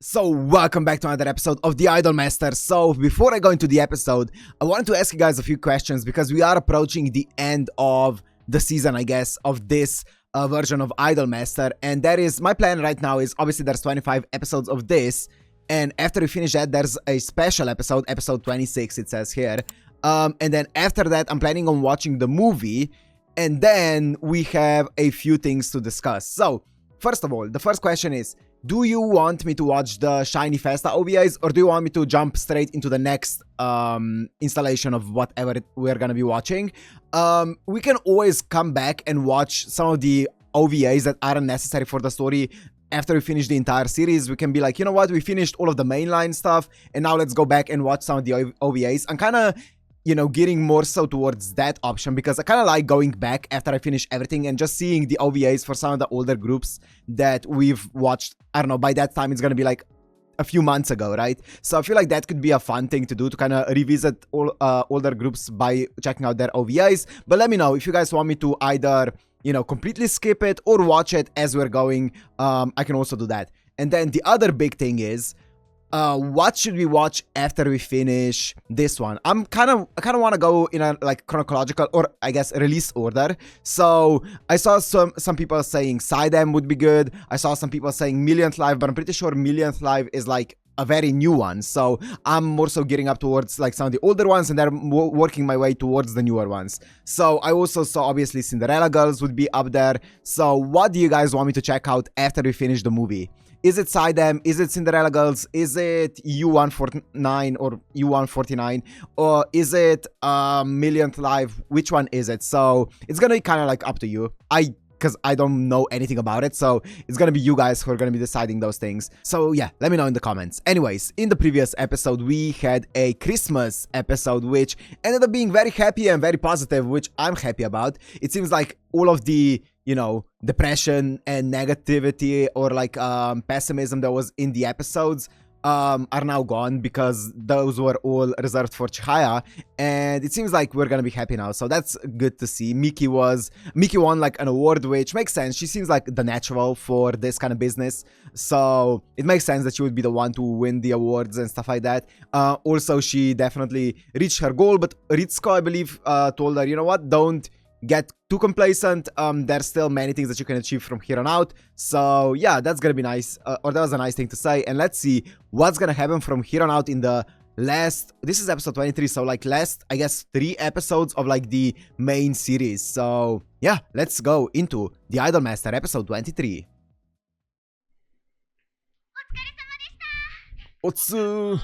So welcome back to another episode of the Idolmaster. So before I go into the episode, I wanted to ask you guys a few questions because we are approaching the end of the season, I guess, of this version of Idolmaster. And that is, my plan right now is, obviously there's 25 episodes of this. And after we finish that, there's a special episode, episode 26, it says here. And then after that, I'm planning on watching the movie. And then we have a few things to discuss. So first of all, the first question is, do you want me to watch the Shiny Festa OVAs, or do you want me to jump straight into the next installation of whatever we're gonna be watching? We can always come back and watch some of the OVAs that aren't necessary for the story after we finish the entire series. We can be like, you know what, we finished all of the mainline stuff, and now let's go back and watch some of the OVAs. I'm kind of, you know, getting more so towards that option because I kind of like going back after I finish everything and just seeing the OVAs for some of the older groups that we've watched. I don't know, by that time it's gonna be like a few months ago, right? So I feel like that could be a fun thing to do, to kind of revisit all older groups by checking out their OVAs. But let me know if you guys want me to either, you know, completely skip it or watch it as we're going. I can also do that. And then the other big thing is, what should we watch after we finish this one? I kind of want to go in a like chronological, or I guess release order. So I saw some people saying STER would be good. I saw some people saying Millionth Live, but I'm pretty sure Millionth Live is like a very new one. So I'm more so getting up towards like some of the older ones, and then working my way towards the newer ones. So I also saw obviously Cinderella Girls would be up there. So what do you guys want me to check out after we finish the movie? Is it STER? Is it Cinderella Girls? Is it U149 or U149? Or is it Millionth Live? Which one is it? So it's gonna be kind of like up to you. Because I don't know anything about it, so it's gonna be you guys who are gonna be deciding those things. So yeah, let me know in the comments. Anyways, in the previous episode, we had a Christmas episode, which ended up being very happy and very positive, which I'm happy about. It seems like all of the, you know, depression and negativity or like pessimism that was in the episodes are now gone, because those were all reserved for Chihaya, and it seems like we're gonna be happy now, so that's good to see. Miki won like an award, which makes sense. She seems like the natural for this kind of business, so it makes sense that she would be the one to win the awards and stuff like that. Also, she definitely reached her goal, but Ritsuko, I believe, told her, you know what, don't get too complacent. There's still many things that you can achieve from here on out. So yeah, that's gonna be nice, or that was a nice thing to say. And let's see what's gonna happen from here on out in the last, this is episode 23, so like last, I guess, 3 episodes of like the main series. So yeah, let's go into the Idolmaster episode 23. Otsu.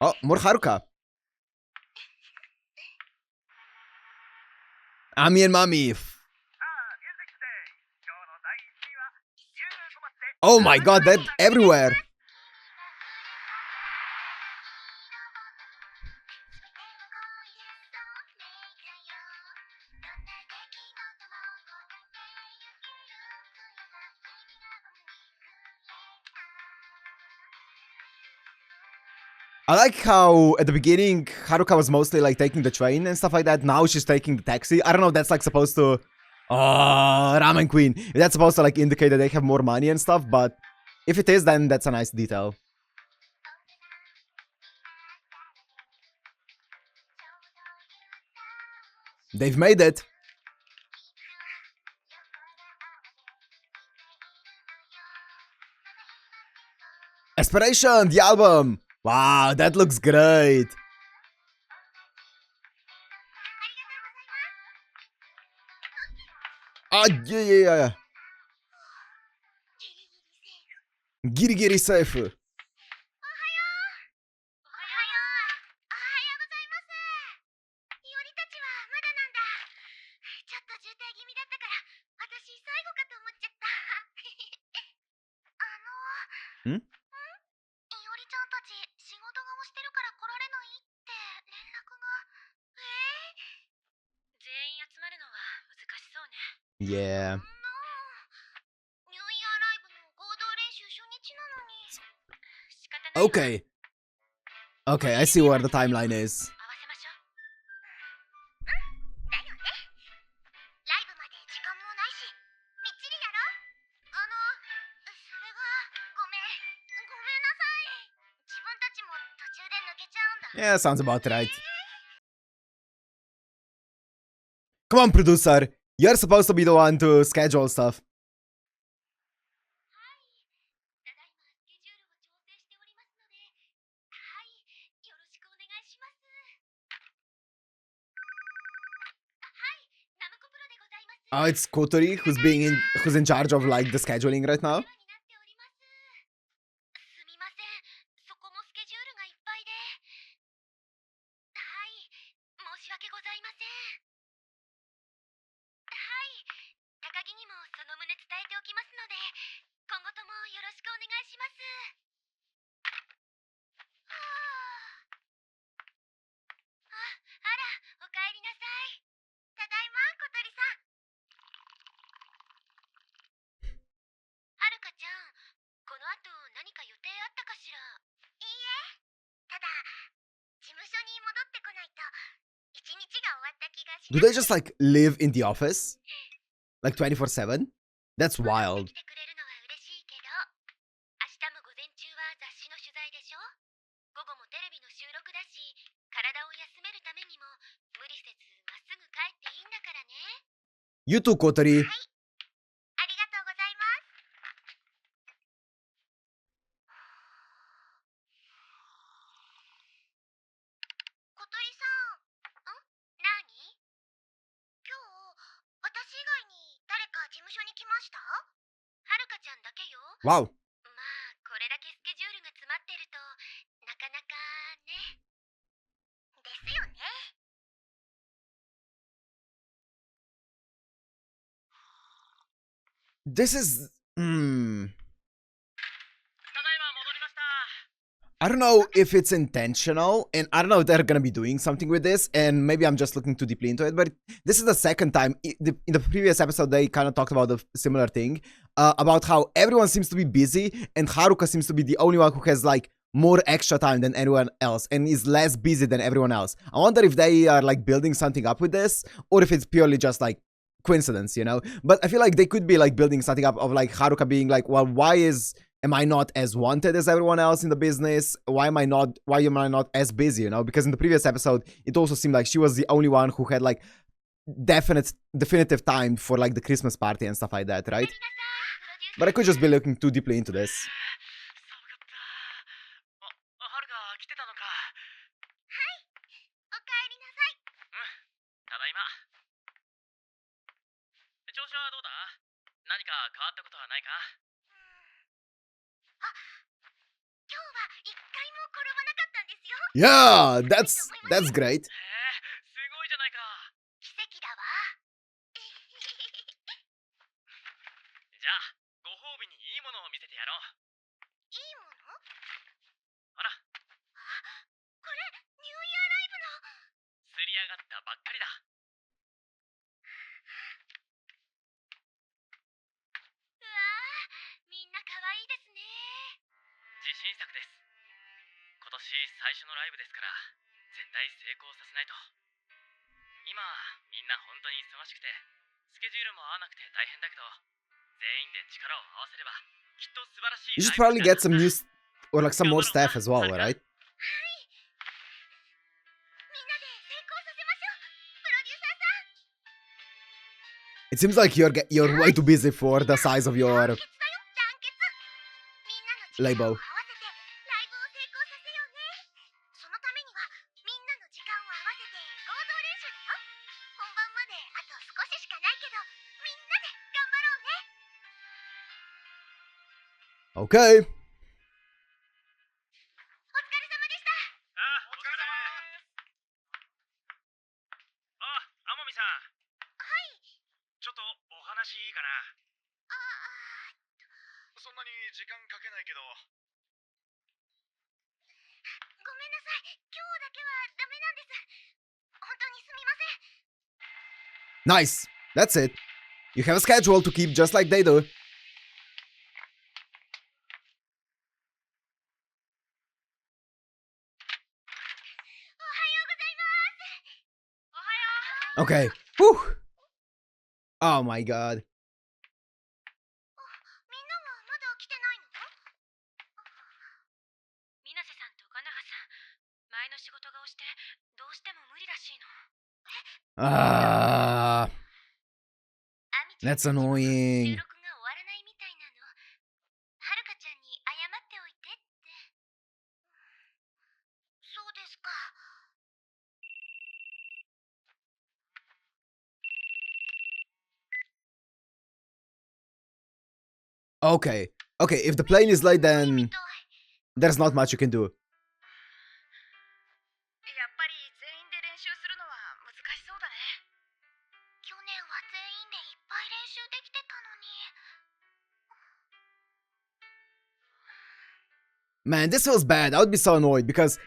Oh, more Haruka. Ami and Mami. Oh my god, they're everywhere. I like how at the beginning Haruka was mostly like taking the train and stuff like that. Now she's taking the taxi. I don't know if that's like supposed to... Oh, Ramen Queen. If that's supposed to like indicate that they have more money and stuff, but if it is, then that's a nice detail. They've made it. Aspiration, the album. Wow, that looks great. Ah, yeah. Giri safe. Hmm? Yeah. Okay. Okay, I see where the timeline is. Yeah, sounds about right. Come on, producer. You're supposed to be the one to schedule stuff. Oh, it's Kotori who's in charge of like the scheduling right now. Do they just like live in the office? Like 24/7? That's wild. You too, Kotori. Wow. This is... I don't know if it's intentional, and I don't know if they're gonna be doing something with this, and maybe I'm just looking too deeply into it, but this is the second time. In the previous episode, they kind of talked about a similar thing, about how everyone seems to be busy, and Haruka seems to be the only one who has, like, more extra time than anyone else, and is less busy than everyone else. I wonder if they are, like, building something up with this, or if it's purely just, like, coincidence, you know? But I feel like they could be, like, building something up of, like, Haruka being like, well, am I not as wanted as everyone else in the business? Why am I not as busy, you know? Because in the previous episode, it also seemed like she was the only one who had like definitive time for like the Christmas party and stuff like that, right? But I could just be looking too deeply into this. Yeah, that's great. You should probably get some new or like some more staff as well, right? It seems like you're way too busy for the size of your label. Okay. Nice. That's it. You have a schedule to keep just like they do. Okay. Whew. Oh my god. Ah, that's annoying. Okay, okay, if the plane is late, then there's not much you can do. Man, this feels bad. I would be so annoyed because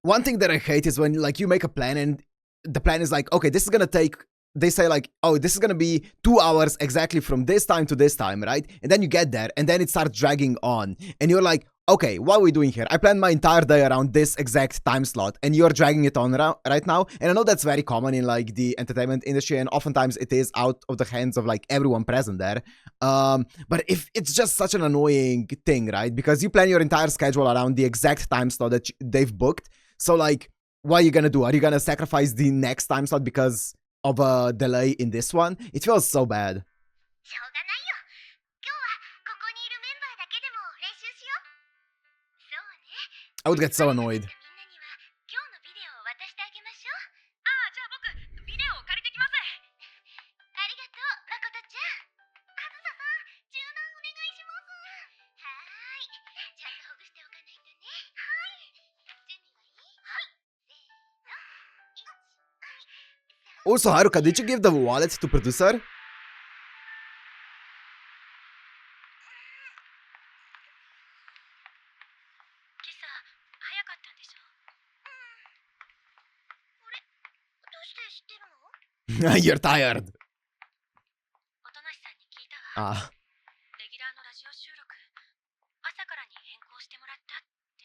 one thing that I hate is when like you make a plan and the plan is like, okay, this is gonna take, they say like, oh, this is gonna be 2 hours exactly from this time to this time, right? And then you get there and then it starts dragging on and you're like, okay, what are we doing here? I planned my entire day around this exact time slot and you're dragging it on right now. And I know that's very common in like the entertainment industry and oftentimes it is out of the hands of like everyone present there. But if it's just such an annoying thing, right? Because you plan your entire schedule around the exact time slot that they've booked. So like, what are you gonna do? Are you gonna sacrifice the next time slot because of a delay in this one? It feels so bad. I would get so annoyed. Also, Haruka, did you give the wallet to producer? You're tired. Ah.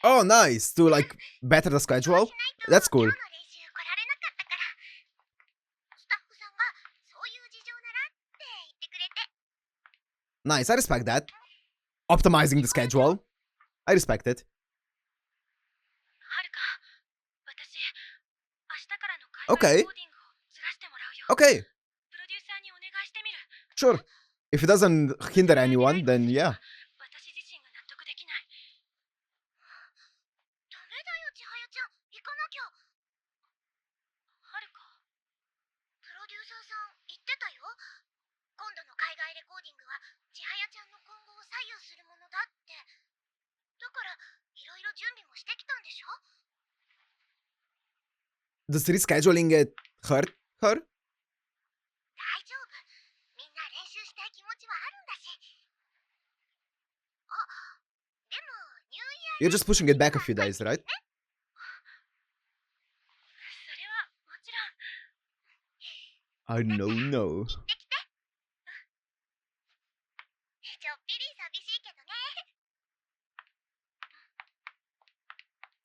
Oh, nice. To like better the schedule. That's cool. Nice, I respect that. Optimizing the schedule. I respect it. Okay. Okay. Sure. If it doesn't hinder anyone, then yeah. Does rescheduling it hurt her? You're just pushing it back a few days, right? No.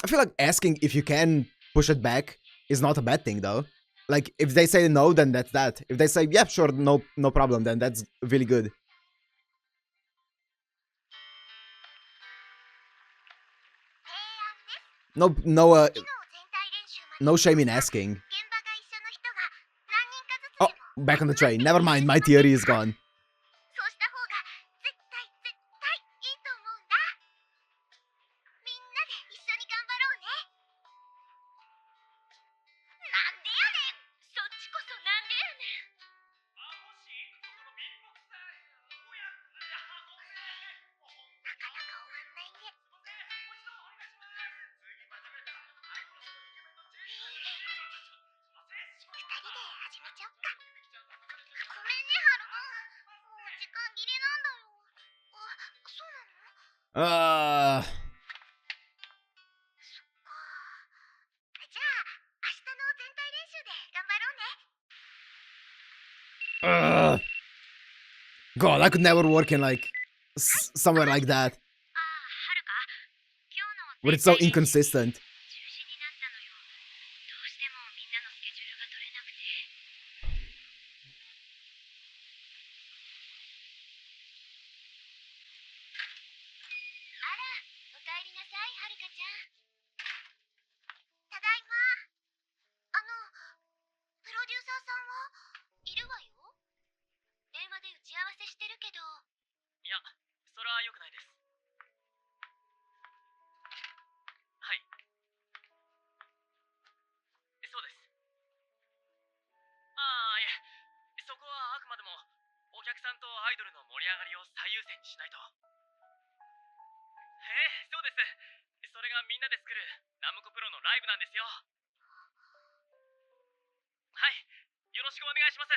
I feel like asking if you can push it back is not a bad thing, though. Like, if they say no, then that's that. If they say, yeah, sure, no problem, then that's really good. No shame in asking. Oh, back on the train. Never mind, my theory is gone. God, I could never work in like somewhere like that. But it's so inconsistent. んとアイドルの盛り上がりを最優先にしないと。そうです。それがみんなで作るナムコプロのライブなんですよ。はい、よろしくお願いします。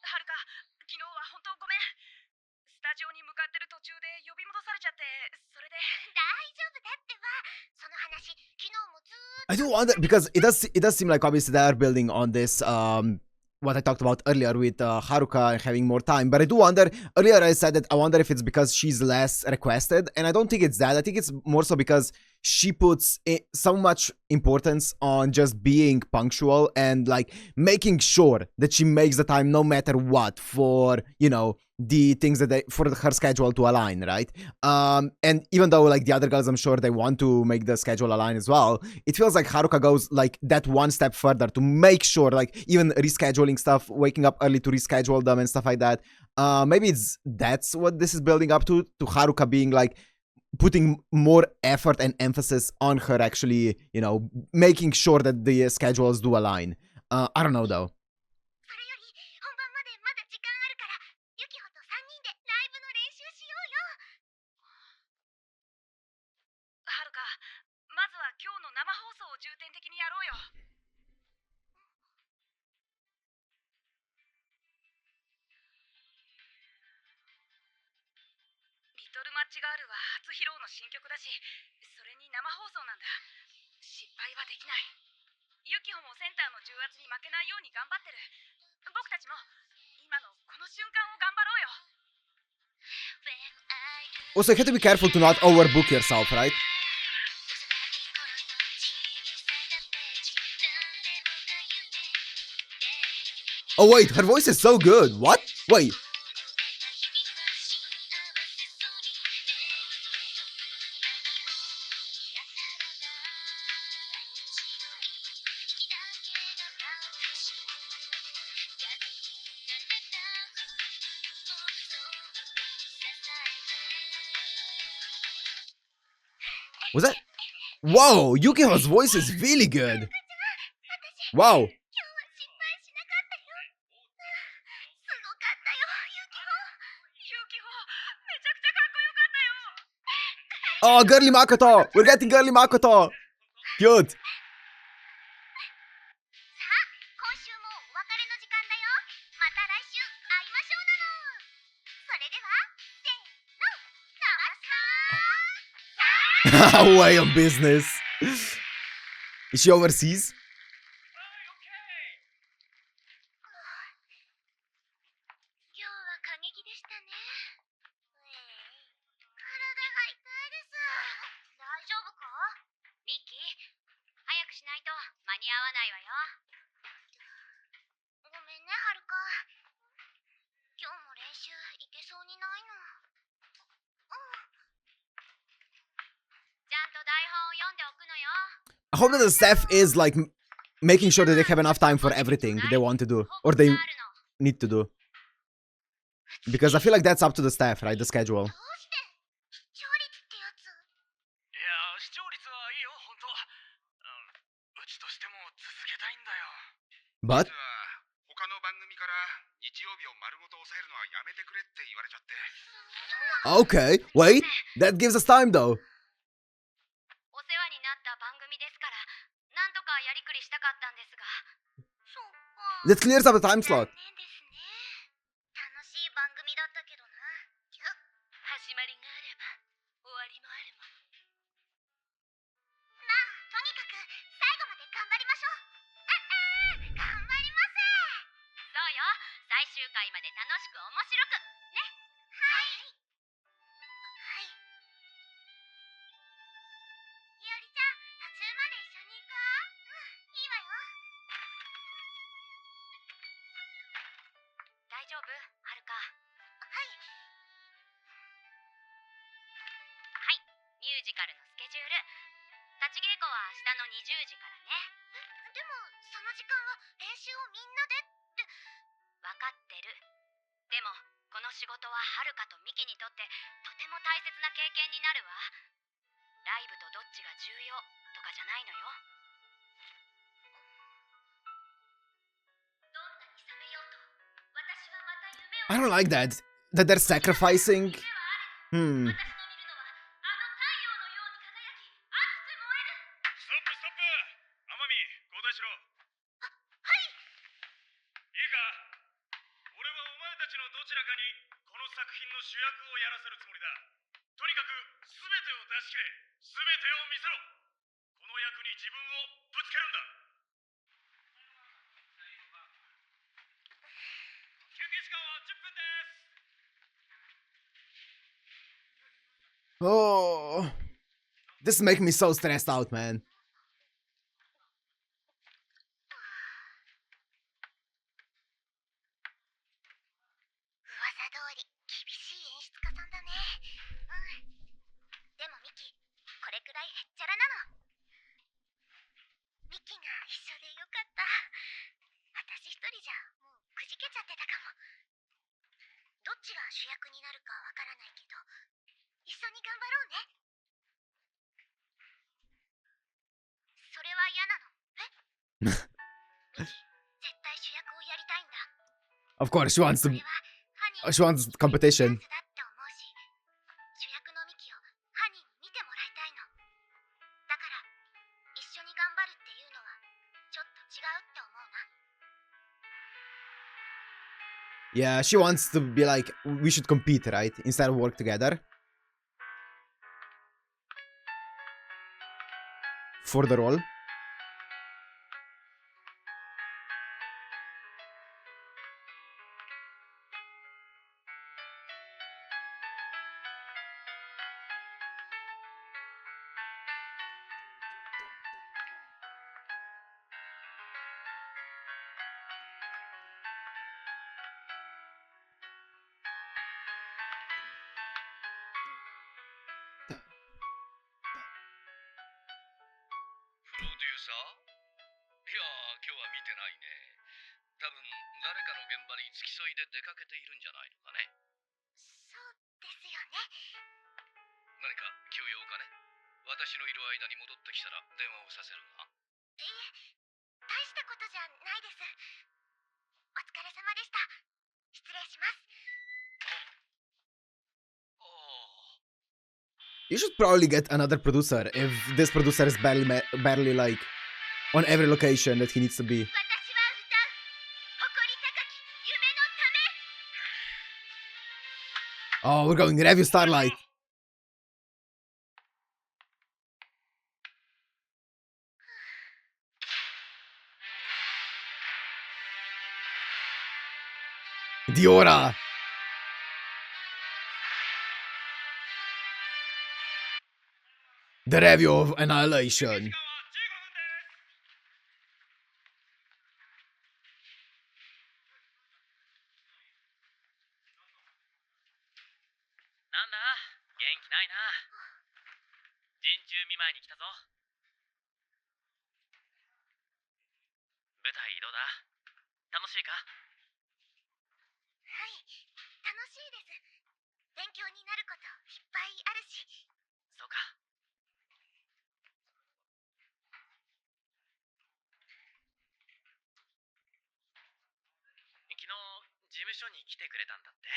はるか、昨日は本当ごめん。スタジオに向かってる途中で呼び戻されちゃって、それで。大丈夫だってば。その話、昨日もずーっと。I do wonder because it does seem like obviously they are building on this what I talked about earlier with Haruka and having more time, but I do wonder. Earlier I said that I wonder if it's because she's less requested, and I don't think it's that. I think it's more so because she puts so much importance on just being punctual and like making sure that she makes the time no matter what for the things that for her schedule to align, right? And even though like the other girls, I'm sure they want to make the schedule align as well, it feels like Haruka goes like that one step further to make sure, like even rescheduling stuff, waking up early to reschedule them and stuff like that. Maybe that's what this is building up to Haruka being like putting more effort and emphasis on her actually, making sure that the schedules do align. I don't know though. Also, you have to be careful to not overbook yourself, right? Oh wait, her voice is so good. What? Wait. Was that? Whoa, Yukiho's voice is really good. Wow. Oh, girly Makoto! We're getting girly Makoto! Cute! Way on business. Is she overseas? I hope that the staff is like making sure that they have enough time for everything they want to do or they need to do. Because I feel like that's up to the staff, right? The schedule. But? Okay, wait. That gives us time though. That clears up the time slot. 仕事ははるかとミキにとってとても大切な経験になるわ。ライブとどっちが重要とかじゃないのよ。どんなに冷めようと私はまた夢を I don't like that. That they're sacrificing. 私の見るのはあの太陽のように輝き熱く燃える。ストップストップ。天海交代しろ。はい。いいか、俺はお前たちのどちらかにこの作品の主役をやらせるつもりだ。とにかく全てを出し切れ、全てを見せろ。この役に自分をぶつけるんだ。休憩時間は10分です。Oh, this is making me so stressed out, man. 噂通り厳しい演出家さんだね。でもミキ、これくらいへっちゃらなの。ミキが一緒でよかった。私一人じゃもうくじけちゃってたかも。どっちが主役になるかわからないけど、一緒に頑張ろうね。それは嫌なの？え？ミキ、絶対主役をやりたいんだ。Of course, she wants to. 俺は犯人 She wants competition. だって思うし、主役のミキを犯人に見てもらいたいの。だから一緒に頑張るっていうのはちょっと違うって思うな。 Yeah, she wants to be like, we should compete, right? Instead of work together. For the role. You should probably get another producer if this producer is barely like on every location that he needs to be. Oh, we're going review Starlight. Diora. The review of Annihilation. なんだ、元気ないな。陣中見舞いに来たぞ。舞台どうだ？楽しいか？はい、楽しいです。勉強になることいっぱいあるし。そうか。昨日事務所に来てくれたんだって。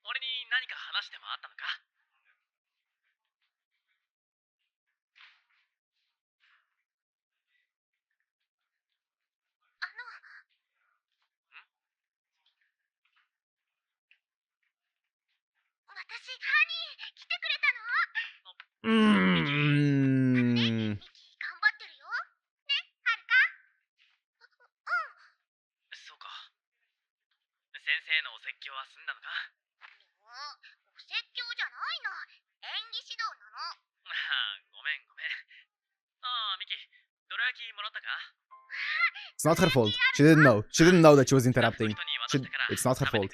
俺に何か話してもあったのか？私、ハニー来てくれたの？ミキ、頑張ってるよ。ね、はるか？そうか。先生のお説教は済んだのか？お説教じゃないの。演技指導なの。ごめん。ミキ、どら焼きもらったか？ It's not her fault. She didn't know. She didn't know that she was interrupting. It's not her fault.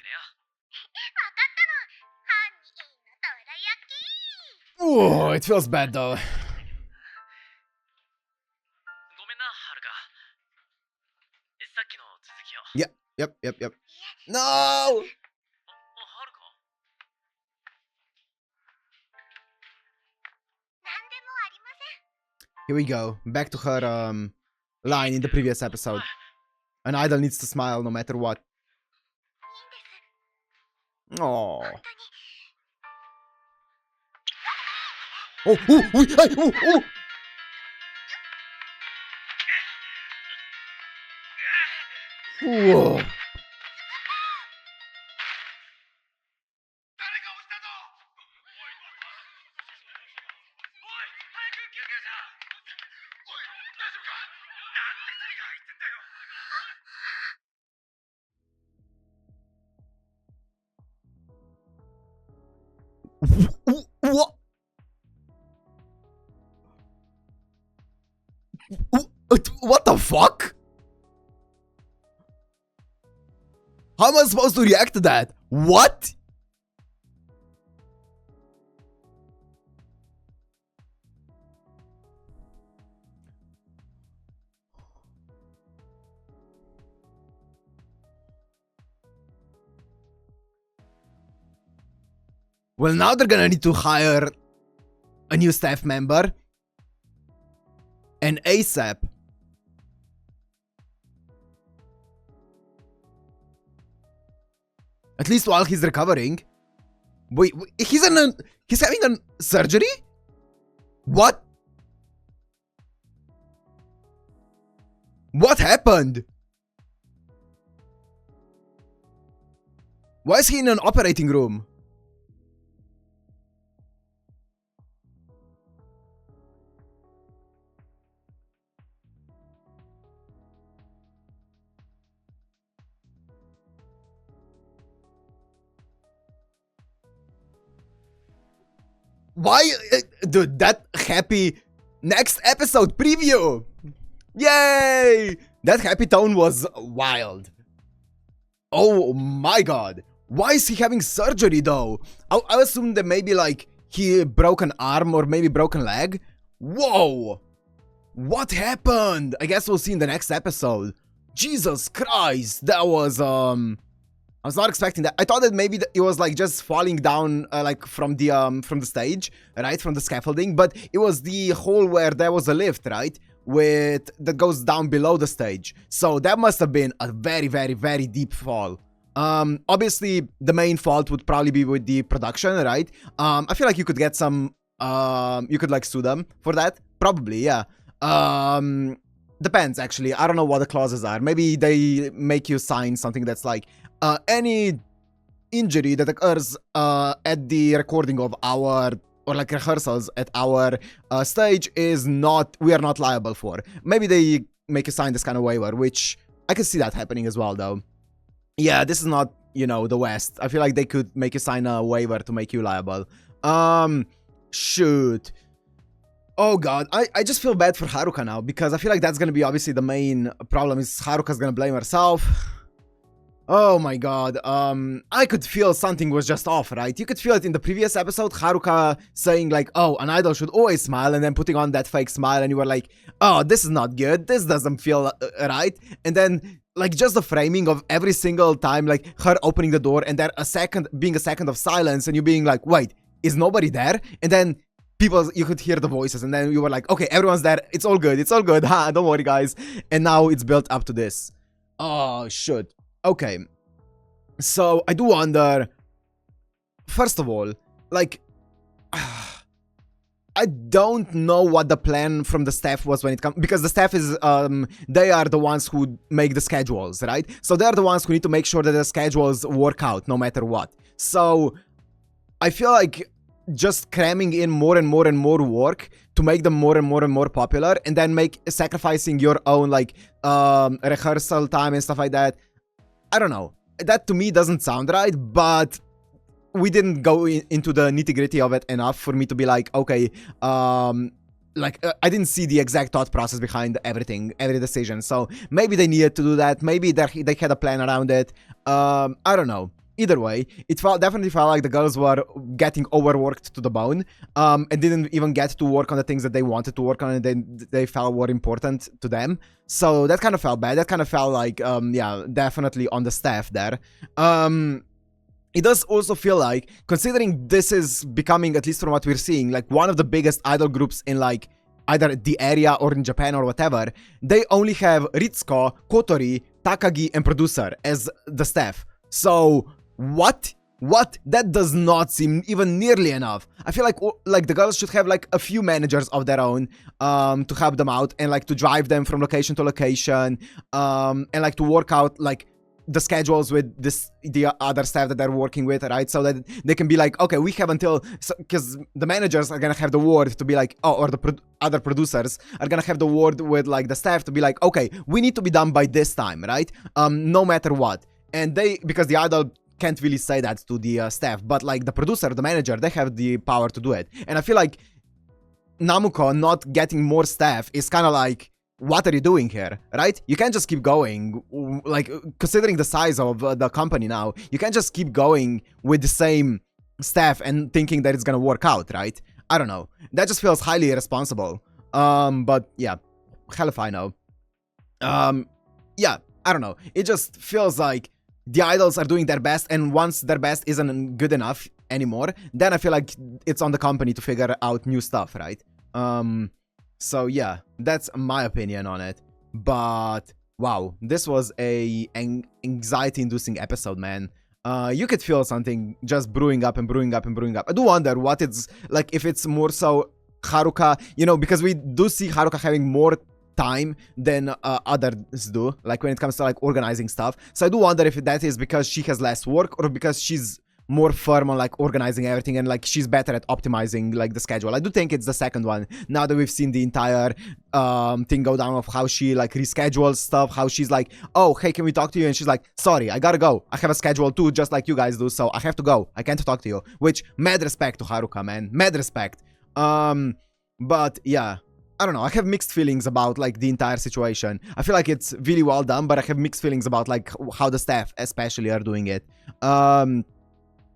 Oh, it feels bad though. ごめんな、はるか。さっきの続きを。Yeah, Yep, yep, yep. いえ、 No! はるか なんでもありません。 Here we go. Back to her line in the previous episode. An idol needs to smile no matter what. いいんです。 Oh. 本当に。 Oh, oh, oh, hey, oh, oh. Whoa. 誰か落ちたぞ。おい、早く救急車。おい、大丈夫か。なんでサリが入ってんだよ。 What? What the fuck? How am I supposed to react to that? What? Well, now they're gonna need to hire a new staff member. And ASAP. At least while he's recovering. Wait, he's having a surgery? What? What happened? Why is he in an operating room? Why? Dude, that happy next episode preview! Yay! That happy tone was wild. Oh my god. Why is he having surgery though? I assume that maybe like he broke an arm or maybe broken leg. Whoa! What happened? I guess we'll see in the next episode. Jesus Christ, that was I was not expecting that. I thought that maybe it was like just falling down like from the stage, right? From the scaffolding, but it was the hole where there was a lift, right? That goes down below the stage. So that must have been a very, very, very deep fall. Obviously the main fault would probably be with the production, right? I feel like you could get some you could like sue them for that. Probably, yeah. Depends actually. I don't know what the clauses are. Maybe they make you sign something that's like any injury that occurs at the recording of our or like rehearsals at our stage is not, we are not liable for. Maybe they make you sign this kind of waiver, which I can see that happening as well though. Yeah, this is not, you know, the West. I feel like they could make you sign a waiver to make you liable. Shoot. Oh god, I just feel bad for Haruka now, because I feel like that's gonna be obviously the main problem, is Haruka's gonna blame herself. Oh my god, I could feel something was just off, right? You could feel it in the previous episode, Haruka saying like, oh, an idol should always smile, and then putting on that fake smile, and you were like, oh, this is not good, this doesn't feel right. And then, like, just the framing of every single time, like, her opening the door, and then being a second of silence, and you being like, wait, is nobody there? And then people, you could hear the voices, and then you were like, okay, everyone's there, it's all good, ha, don't worry, guys. And now it's built up to this. Oh, shoot. Okay, so I do wonder, first of all, like, I don't know what the plan from the staff was when it comes, because the staff is, they are the ones who make the schedules, right? So they're the ones who need to make sure that the schedules work out no matter what. So I feel like just cramming in more and more and more work to make them more and more and more popular, and then sacrificing your own, like, rehearsal time and stuff like that. I don't know. That to me doesn't sound right, but we didn't go into the nitty-gritty of it enough for me to be like, okay, like, I didn't see the exact thought process behind everything, every decision. So maybe they needed to do that. Maybe they had a plan around it. I don't know. Either way, definitely felt like the girls were getting overworked to the bone, and didn't even get to work on the things that they wanted to work on and they felt were important to them. So that kind of felt bad. That kind of felt like, yeah, definitely on the staff there. It does also feel like, considering this is becoming, at least from what we're seeing, like one of the biggest idol groups in like either the area or in Japan or whatever, they only have Ritsuko, Kotori, Takagi, and producer as the staff. So what? That does not seem even nearly enough. I feel like the girls should have like a few managers of their own to help them out and like to drive them from location to location, and like to work out like the schedules with the other staff that they're working with, right? So that they can be like, okay, we have until, because the managers are gonna have the word to be like, oh, or the other producers are gonna have the word with like the staff to be like, okay, we need to be done by this time, right? No matter what. And because the idol can't really say that to the staff, but like the producer, the manager, they have the power to do it. And I feel like Namuko not getting more staff is kind of like, what are you doing here, right? You can't just keep going, like, considering the size of the company now, you can't just keep going with the same staff and thinking that it's gonna work out, right? I don't know. That just feels highly irresponsible. But yeah, hell if I know. Yeah, I don't know. It just feels like the idols are doing their best, and once their best isn't good enough anymore, then I feel like it's on the company to figure out new stuff, right? So yeah, that's my opinion on it. But wow, this was an anxiety-inducing episode, man. You could feel something just brewing up and brewing up and brewing up. I do wonder what it's like, if it's more so Haruka, you know, because we do see Haruka having more time than others do, like when it comes to like organizing stuff. So I do wonder if that is because she has less work, or because she's more firm on like organizing everything and like she's better at optimizing like the schedule. I do think it's the second one, now that we've seen the entire thing go down of how she like reschedules stuff, how she's like, oh hey, can we talk to you? And she's like, sorry, I gotta go, I have a schedule too, just like you guys do, so I have to go, I can't talk to you. Which, mad respect to Haruka, man, mad respect. But yeah, I don't know, I have mixed feelings about like the entire situation. I feel like it's really well done, but I have mixed feelings about like how the staff especially are doing it.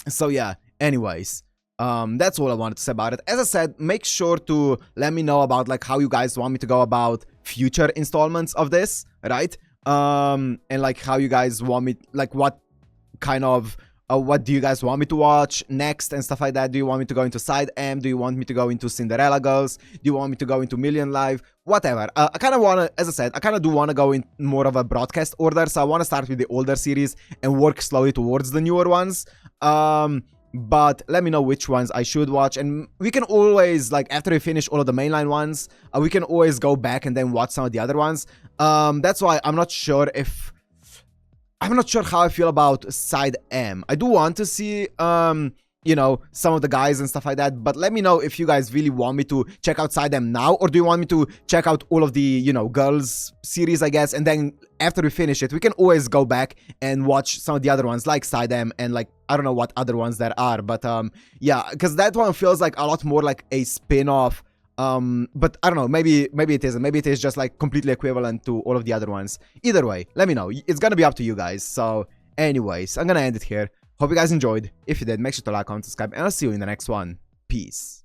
So yeah, anyways, that's all I wanted to say about it. As I said, make sure to let me know about like how you guys want me to go about future installments of this, right? And like how you guys want me, like what kind of what do you guys want me to watch next and stuff like that? Do you want me to go into Side M? Do you want me to go into Cinderella Girls? Do you want me to go into Million Live? Whatever. I kind of want to, as I said, I kind of do want to go in more of a broadcast order. So I want to start with the older series and work slowly towards the newer ones. But let me know which ones I should watch. And we can always, like, after we finish all of the mainline ones, we can always go back and then watch some of the other ones. That's why I'm not sure how I feel about Side M. I do want to see, you know, some of the guys and stuff like that, but let me know if you guys really want me to check out Side M now, or do you want me to check out all of the, you know, girls series, I guess, and then after we finish it, we can always go back and watch some of the other ones, like Side M, and like, I don't know what other ones there are, but yeah, because that one feels like a lot more like a spin-off. But I don't know, maybe it isn't, maybe it is just like completely equivalent to all of the other ones. Either way, let me know, it's gonna be up to you guys. So anyways, I'm gonna end it here. Hope you guys enjoyed. If you did, make sure to like, comment, subscribe, and I'll see you in the next one. Peace.